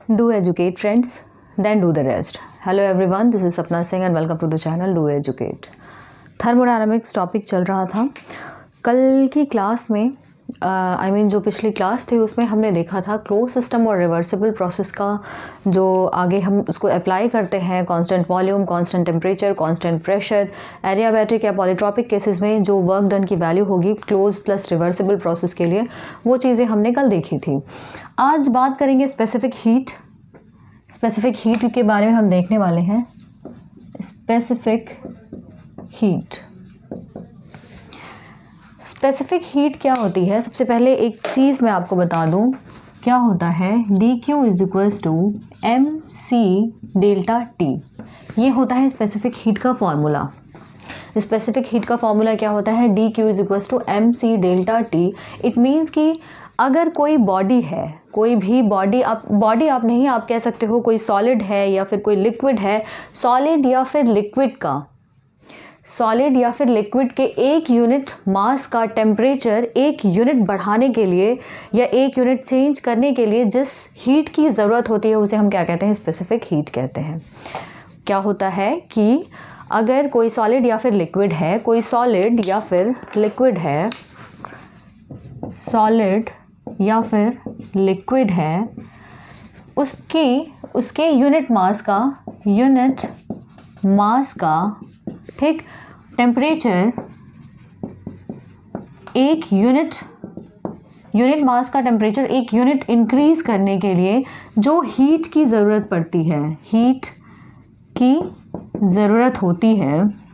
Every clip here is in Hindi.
Do educate friends, then do the rest. Hello everyone, this is Sapna Singh and welcome to the channel Do Educate. Thermodynamics topic चल रहा था कल की क्लास में। जो पिछली क्लास थी उसमें हमने देखा था क्लोज सिस्टम और रिवर्सिबल प्रोसेस का जो आगे हम उसको अप्लाई करते हैं constant volume, constant temperature, constant pressure, adiabatic या पॉलीट्रॉपिक केसेस में जो वर्क डन की वैल्यू होगी क्लोज प्लस रिवर्सिबल प्रोसेस के लिए, वो चीज़ें हमने कल देखी थी। आज बात करेंगे स्पेसिफिक हीट के बारे में हम देखने वाले हैं। स्पेसिफिक हीट क्या होती है? सबसे पहले एक चीज़ मैं आपको बता दूं, क्या होता है dq = mc∆T। ये होता है स्पेसिफिक हीट का फॉर्मूला। स्पेसिफिक हीट का फॉर्मूला क्या होता है? dq = mc∆T। इट मीन्स कि अगर कोई बॉडी है, कोई भी बॉडी आप नहीं, आप कह सकते हो कोई सॉलिड है या फिर कोई लिक्विड है, सॉलिड या फिर लिक्विड के एक यूनिट मास का टेम्परेचर एक यूनिट बढ़ाने के लिए या एक यूनिट चेंज करने के लिए जिस हीट की ज़रूरत होती है उसे हम क्या कहते हैं? स्पेसिफिक हीट कहते हैं। क्या होता है कि अगर कोई सॉलिड या फिर लिक्विड है, उसके यूनिट मास का ठीक टेम्परेचर एक यूनिट मास का टेम्परेचर एक यूनिट इंक्रीज करने के लिए जो हीट की ज़रूरत होती है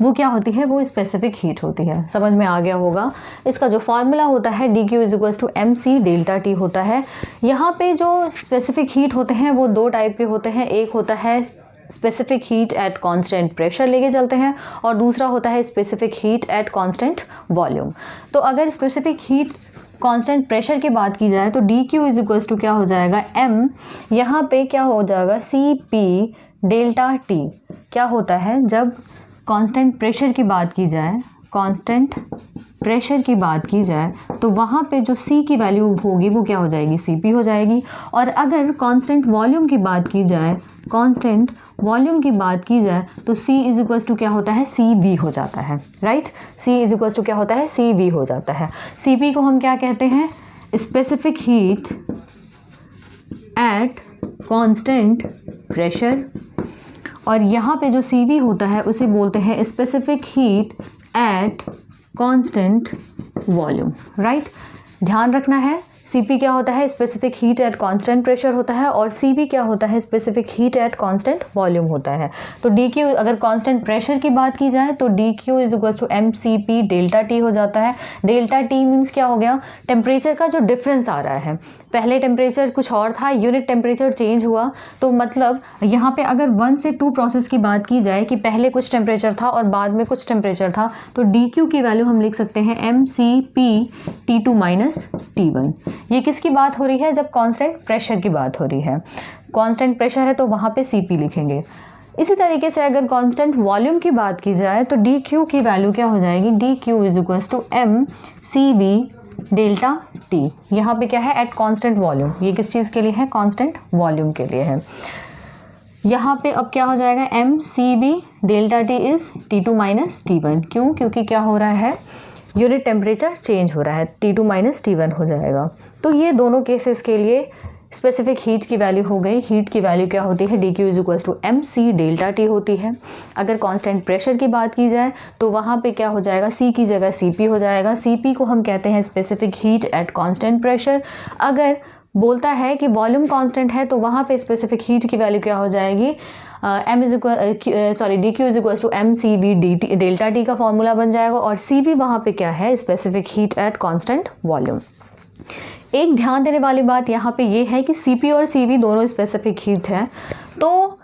वो क्या होती है? वो स्पेसिफिक हीट होती है। समझ में आ गया होगा। इसका जो फार्मूला होता है dq = mc∆T होता है। यहाँ पे जो स्पेसिफिक हीट होते हैं वो दो टाइप के होते हैं। एक होता है specific heat at constant pressure लेके चलते हैं और दूसरा होता है specific heat at constant volume. तो अगर स्पेसिफिक हीट कांस्टेंट प्रेशर की बात की जाए तो dq = क्या हो जाएगा? m, यहाँ पे क्या हो जाएगा? cp∆T। क्या होता है जब कांस्टेंट प्रेशर की बात की जाए तो वहाँ पे जो C की वैल्यू होगी वो क्या हो जाएगी? Cp हो जाएगी। और अगर कांस्टेंट वॉल्यूम की बात की जाए तो C = क्या होता है? Cv हो जाता है, राइट। C = क्या होता है? Cv हो जाता है। Cp को हम क्या कहते हैं? Specific heat at constant pressure. और यहाँ पे जो Cv होता है उसे बोलते हैं specific heat at constant volume, right. ध्यान रखना है Cp क्या होता है? Specific heat at constant pressure होता है और Cv क्या होता है? Specific heat at constant volume होता है। तो dq अगर कांस्टेंट प्रेशर की बात की जाए तो dq = mcp∆T हो जाता है। ∆T मीन्स क्या हो गया? टेम्परेचर का जो डिफरेंस आ रहा है, पहले टेम्परेचर कुछ और था, यूनिट टेम्परेचर चेंज हुआ, तो मतलब यहाँ पे अगर 1 से 2 प्रोसेस की बात की जाए कि पहले कुछ टेम्परेचर था और बाद में कुछ टेम्परेचर था, तो dq की वैल्यू हम लिख सकते हैं mcp∆T2 - T1। ये किसकी बात हो रही है? जब कांस्टेंट प्रेशर की बात हो रही है। कांस्टेंट प्रेशर है तो वहाँ पे Cp लिखेंगे। इसी तरीके से अगर कांस्टेंट वॉल्यूम की बात की जाए तो dq की वैल्यू क्या हो जाएगी? dq = mcv∆T। यहाँ पे क्या है? At constant volume. ये किस चीज़ के लिए है? कांस्टेंट वॉल्यूम के लिए है। यहाँ पे अब क्या हो जाएगा? mcv∆T = T2 - T1। क्यों? क्योंकि क्या हो रहा है? यूनिट टेम्परेचर चेंज हो रहा है, T2 - T1 हो जाएगा। तो ये दोनों केसेस के लिए स्पेसिफिक हीट की वैल्यू हो गई। हीट की वैल्यू क्या होती है? dq = mc∆T होती है। अगर कांस्टेंट प्रेशर की बात की जाए तो वहाँ पे क्या हो जाएगा? C की जगह Cp हो जाएगा। Cp को हम कहते हैं specific heat at constant pressure. अगर बोलता है कि वॉल्यूम कांस्टेंट है तो वहाँ पे स्पेसिफिक हीट की वैल्यू क्या हो जाएगी? dq = mcv∆T का फॉर्मूला बन जाएगा और Cv वहाँ पे क्या है? Specific heat at constant volume. एक ध्यान देने वाली बात यहाँ पे ये है कि Cp और Cv दोनों स्पेसिफिक हीट है, तो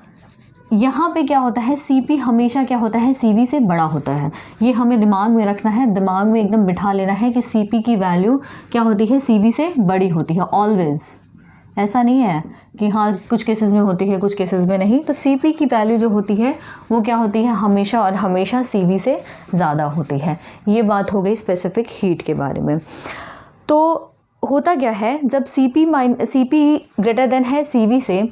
यहाँ पे क्या होता है? Cp हमेशा क्या होता है? Cv से बड़ा होता है। ये हमें दिमाग में रखना है, दिमाग में एकदम बिठा लेना है कि Cp की वैल्यू क्या होती है? Cv से बड़ी होती है ऑलवेज। ऐसा नहीं है कि हाँ कुछ केसेस में होती है, कुछ केसेस में नहीं। तो Cp की वैल्यू जो होती है वो क्या होती है? हमेशा और हमेशा Cv से ज़्यादा होती है। ये बात हो गई स्पेसिफिक हीट के बारे में। तो होता क्या है, जब CP ग्रेटर देन है CV से,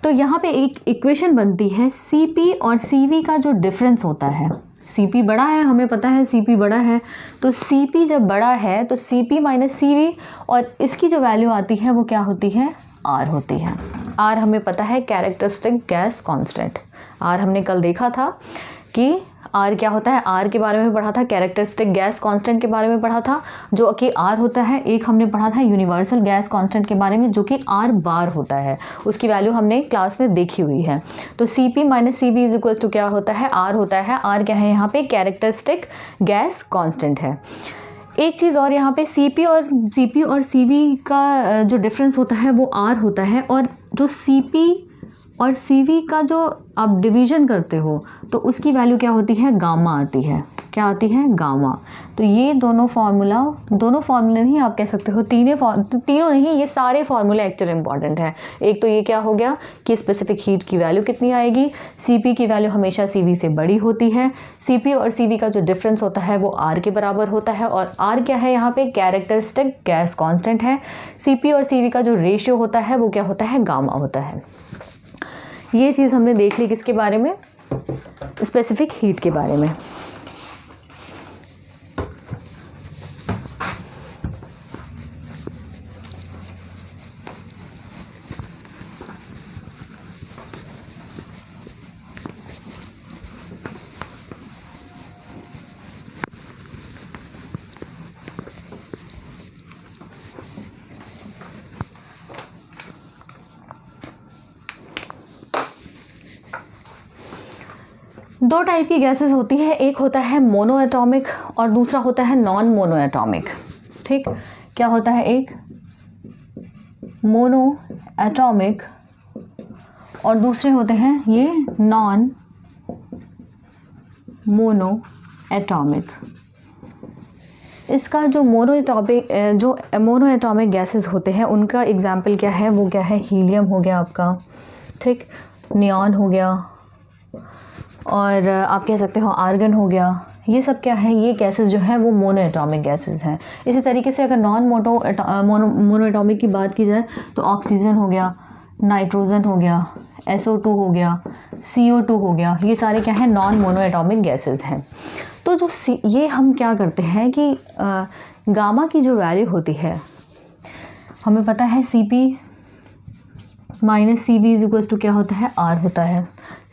तो यहाँ पे एक इक्वेशन बनती है CP और CV का जो डिफरेंस होता है। CP बड़ा है, हमें पता है CP बड़ा है, तो CP जब बड़ा है तो CP माइनस CV, और इसकी जो वैल्यू आती है वो क्या होती है, R होती है। R हमें पता है कैरेक्टरिस्टिक गैस कांस्टेंट। R हमने कल देखा था कि R क्या होता है, R के बारे में पढ़ा था, कैरेक्टरिस्टिक गैस कांस्टेंट के बारे में पढ़ा था जो कि R होता है। एक हमने पढ़ा था यूनिवर्सल गैस कांस्टेंट के बारे में जो कि R बार होता है, उसकी वैल्यू हमने क्लास में देखी हुई है। तो CP minus CV is equal to क्या होता है, R होता है। R क्या है यहाँ पे, कैरेक्टरिस्टिक गैस कांस्टेंट है। एक चीज़ और, यहाँ पे CP और CV का जो डिफरेंस होता है वो R होता है, और जो CP और CV का जो आप डिवीज़न करते हो तो उसकी वैल्यू क्या होती है, गामा आती है। क्या आती है, गामा। तो ये दोनों फार्मूले नहीं, आप कह सकते हो तीनों नहीं, ये सारे फार्मूले एक्चुअली इंपॉर्टेंट है। एक तो ये क्या हो गया कि स्पेसिफिक हीट की वैल्यू कितनी आएगी, CP की वैल्यू हमेशा CV से बड़ी होती है, CP और CV का जो डिफरेंस होता है वो R के बराबर होता है, और R क्या है यहाँ पे, कैरेक्टरिस्टिक गैस कांस्टेंट है। CP और CV का जो रेशियो होता है वो क्या होता है, गामा होता है। ये चीज़ हमने देख ली किसके बारे में, स्पेसिफिक हीट के बारे में। दो टाइप की गैसेस होती है, एक होता है मोनो एटॉमिक और दूसरा होता है नॉन मोनो एटॉमिक। ठीक, क्या होता है, एक मोनो एटॉमिक और दूसरे होते हैं ये नॉन मोनो एटॉमिक। इसका जो मोनो एटॉमिक गैसेस होते हैं उनका एग्जाम्पल क्या है, वो क्या है, हीलियम हो गया आपका, ठीक, नियॉन हो गया, और आप कह सकते हो आर्गन हो गया। ये सब क्या है, ये गैसेस जो है वो मोनो एटॉमिक गैसेस हैं। इसी तरीके से अगर नॉन मोनो एटॉमिक की बात की जाए तो ऑक्सीजन हो गया, नाइट्रोजन हो गया, SO2 हो गया, CO2 हो गया, ये सारे क्या है, नॉन मोनो एटॉमिक गैसेस हैं। तो जो ये हम क्या करते हैं कि गामा की जो वैल्यू होती है, हमें पता है CP minus CV is equals to क्या होता है, R होता है।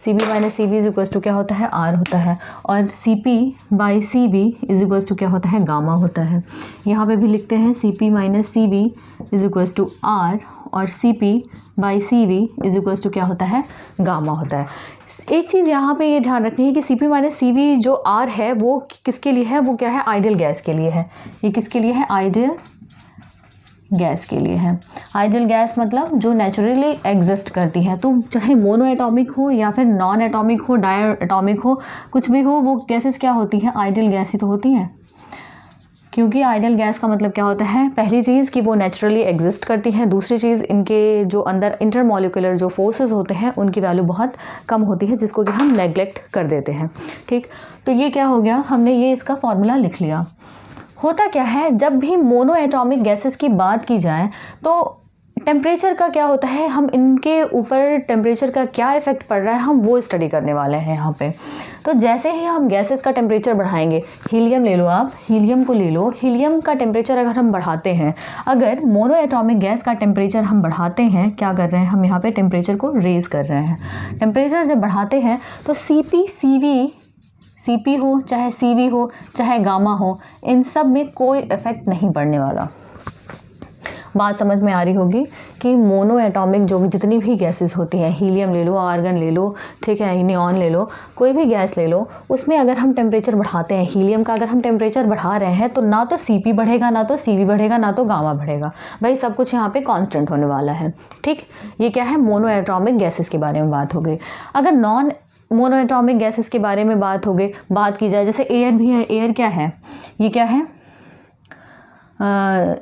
CP minus CV is equals to क्या होता है, R होता है, और CP by CV is equals to क्या होता है, गामा होता है। यहाँ पे भी लिखते हैं CP minus CV is equals to R, और CP by CV is equals to क्या होता है, गामा होता है। एक चीज़ यहाँ पे ये ध्यान रखनी है कि CP माइनस CV जो R है वो किसके लिए है, वो क्या है, आइडियल गैस के लिए है। ये किसके लिए है, आइडियल गैस के लिए है। आइडियल गैस मतलब जो नेचुरली एग्जिस्ट करती है, तो चाहे मोनो एटॉमिक हो या फिर नॉन एटॉमिक हो, डाई एटॉमिक हो, कुछ भी हो, वो गैसेस क्या होती हैं, आइडियल गैस ही तो होती हैं। क्योंकि आइडियल गैस का मतलब क्या होता है, पहली चीज़ कि वो नेचुरली एग्जिस्ट करती है, दूसरी चीज़ इनके जो अंदर इंटरमॉलिक्यूलर जो फोर्सेस होते हैं उनकी वैल्यू बहुत कम होती है, जिसको कि हम नेग्लेक्ट कर देते हैं। ठीक, तो ये क्या हो गया, हमने ये इसका फॉर्मूला लिख लिया। होता क्या है, जब भी मोनो एटॉमिक गैसेस की बात की जाए तो टेम्परेचर का क्या होता है, हम इनके ऊपर टेम्परेचर का क्या इफ़ेक्ट पड़ रहा है हम वो स्टडी करने वाले हैं यहाँ पे। तो जैसे ही हम गैसेस का टेम्परेचर बढ़ाएंगे, हीलियम ले लो आप, हीलियम को ले लो, हीलियम का टेम्परेचर अगर हम बढ़ाते हैं, अगर मोनो एटॉमिक गैस का टेम्परेचर हम बढ़ाते हैं, क्या कर रहे हैं हम यहाँ पे टेम्परेचर को रेज़ कर रहे हैं। टेम्परेचर जब बढ़ाते हैं तो CP हो चाहे CV हो चाहे गामा हो, इन सब में कोई इफ़ेक्ट नहीं पड़ने वाला। बात समझ में आ रही होगी कि मोनो एटॉमिक जो जितनी भी गैसेस होती हैं, हीलियम ले लो, आर्गन ले लो, ठीक है, नियॉन ले लो, कोई भी गैस ले लो, उसमें अगर हम टेम्परेचर बढ़ाते हैं, हीलियम का अगर हम टेम्परेचर बढ़ा रहे हैं तो ना तो CP बढ़ेगा, ना तो CV बढ़ेगा, ना तो गामा बढ़ेगा। भाई सब कुछ यहाँ पे कांस्टेंट होने वाला है। ठीक, ये क्या है, मोनो एटॉमिक गैसेस के बारे में बात हो गई। अगर नॉन मोनो एटॉमिक गैसेस के बारे में बात की जाए, जैसे एयर भी है। एयर क्या है, ये क्या है,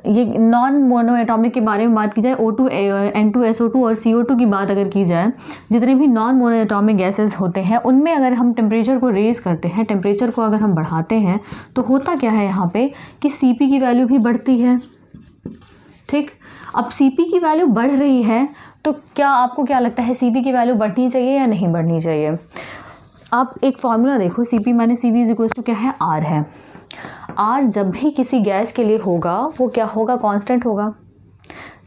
ये नॉन मोनो एटॉमिक के बारे में बात की जाए, O2 N2 SO2 और CO2 की बात अगर की जाए, जितने भी नॉन मोनो एटॉमिक गैसेस होते हैं उनमें अगर हम टेम्परेचर को रेज़ करते हैं, टेम्परेचर को अगर हम बढ़ाते हैं, तो होता क्या है यहाँ पे कि CP की वैल्यू भी बढ़ती है। ठीक, अब Cp की वैल्यू बढ़ रही है तो क्या आपको क्या लगता है Cv की वैल्यू बढ़नी चाहिए या नहीं बढ़नी चाहिए? आप एक फॉर्मूला देखो, Cp minus Cv is equal to क्या है, R है। R जब भी किसी गैस के लिए होगा वो क्या होगा, कांस्टेंट होगा।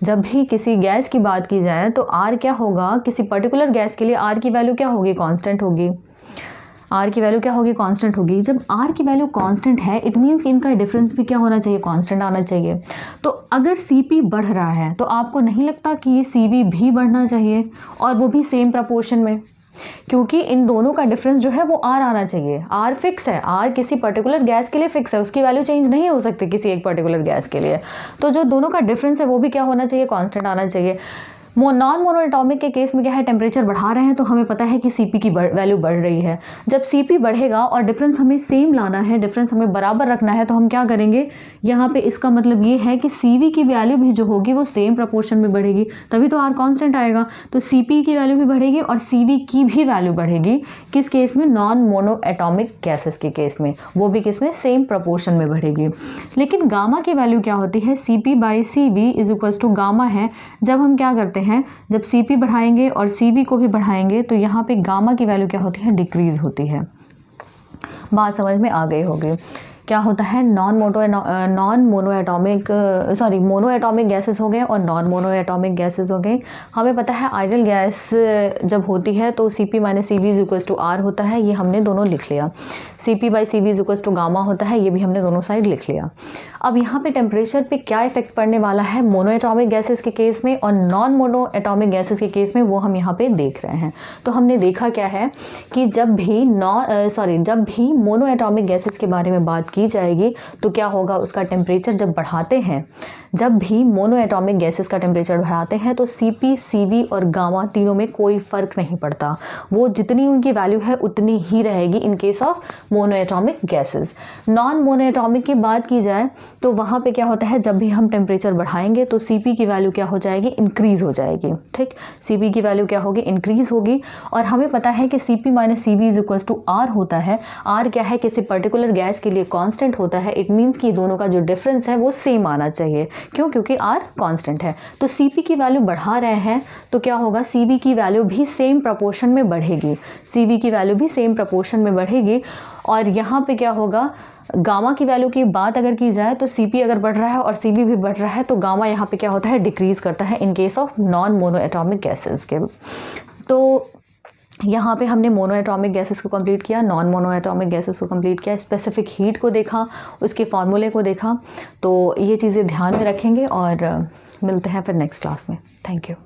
जब भी किसी गैस की बात की जाए तो R क्या होगा, किसी पर्टिकुलर गैस के लिए R की वैल्यू क्या होगी, कांस्टेंट होगी। R की वैल्यू क्या होगी, कांस्टेंट होगी। जब R की वैल्यू कांस्टेंट है इट मीन्स कि इनका डिफरेंस भी क्या होना चाहिए, कांस्टेंट आना चाहिए। तो अगर Cp बढ़ रहा है तो आपको नहीं लगता कि ये Cv भी बढ़ना चाहिए, और वो भी सेम प्रपोर्शन में, क्योंकि इन दोनों का डिफरेंस जो है वो R आना चाहिए। R फिक्स है, R किसी पर्टिकुलर गैस के लिए फिक्स है, उसकी वैल्यू चेंज नहीं हो सकती किसी एक पर्टिकुलर गैस के लिए। तो जो दोनों का डिफरेंस है वो भी क्या होना चाहिए, कांस्टेंट आना चाहिए। नॉन मोनोएटॉमिक के केस में क्या है, टेम्परेचर बढ़ा रहे हैं तो हमें पता है कि Cp की वैल्यू बढ़ रही है। जब Cp बढ़ेगा और डिफरेंस हमें सेम लाना है, डिफरेंस हमें बराबर रखना है, तो हम क्या करेंगे, यहाँ पे इसका मतलब ये है कि Cv की वैल्यू भी जो होगी वो सेम प्रपोर्शन में बढ़ेगी, तभी तो R कांस्टेंट आएगा। तो Cp की वैल्यू भी बढ़ेगी और Cv की भी वैल्यू बढ़ेगी। किस केस में, नॉन मोनोएटॉमिक गैसेस के केस में, वो भी किस में, सेम प्रपोर्शन में बढ़ेगी। लेकिन गामा की वैल्यू क्या होती है, Cp by Cv is equals to gamma है। जब हम क्या करते हैं, जब Cp बढ़ाएंगे और Cv को भी बढ़ाएंगे तो यहाँ पे गामा की वैल्यू क्या होती है, डिक्रीज होती है। बात समझ में आ गई होगी। क्या होता है, मोनोएटॉमिक गैसेस हो गए और नॉन मोनोएटॉमिक गैसेस हो गए। हमें पता है आइडियल गैस जब होती है तो Cp minus Cv is equals to R होता है, ये हमने दोनों लिख लिया। Cp by Cv is equals to gamma होता है, ये भी हमने दोनों साइड लिख लिया। अब यहाँ पे टेम्परेचर पे क्या इफेक्ट पड़ने वाला है मोनोएटॉमिक गैसेस के केस में और नॉन मोनोएटॉमिक गैसेस के केस में, वो हम यहाँ पे देख रहे हैं। तो हमने देखा क्या है कि जब भी मोनोएटॉमिक गैसेस के बारे में बात की जाएगी तो क्या होगा, उसका टेम्परेचर जब बढ़ाते हैं, जब भी मोनोएटॉमिक गैसेस का टेम्परेचर बढ़ाते हैं तो Cp, Cv और गामा तीनों में कोई फ़र्क नहीं पड़ता, वो जितनी उनकी वैल्यू है उतनी ही रहेगी in case of monoatomic gases. Non monoatomic की बात की जाए तो वहाँ पे क्या होता है, जब भी हम टेम्परेचर बढ़ाएंगे तो Cp की वैल्यू क्या हो जाएगी, इंक्रीज़ हो जाएगी। ठीक, Cp की वैल्यू क्या होगी, इंक्रीज़ होगी। और हमें पता है कि Cp minus Cv is equals to R होता है। R क्या है, किसी पर्टिकुलर गैस के लिए कांस्टेंट होता है। इट मीन्स कि दोनों का जो डिफरेंस है वो सेम आना चाहिए। क्यों, क्योंकि R कांस्टेंट है। तो Cp की वैल्यू बढ़ा रहे हैं तो क्या होगा, Cv की वैल्यू भी सेम प्रपोर्शन में बढ़ेगी। Cv की वैल्यू भी सेम प्रपोर्शन में बढ़ेगी। और यहाँ पे क्या होगा, गामा की वैल्यू की बात अगर की जाए तो Cp अगर बढ़ रहा है और Cv भी बढ़ रहा है तो गामा यहाँ पे क्या होता है, डिक्रीज़ करता है in case of non monoatomic gases के। तो यहाँ पे हमने मोनोएटॉमिक गैसेस को कंप्लीट किया, नॉन मोनोएटॉमिक गैसेस को कंप्लीट किया, स्पेसिफिक हीट को देखा, उसके फार्मूले को देखा। तो ये चीज़ें ध्यान में रखेंगे और मिलते हैं फिर नेक्स्ट क्लास में। Thank you.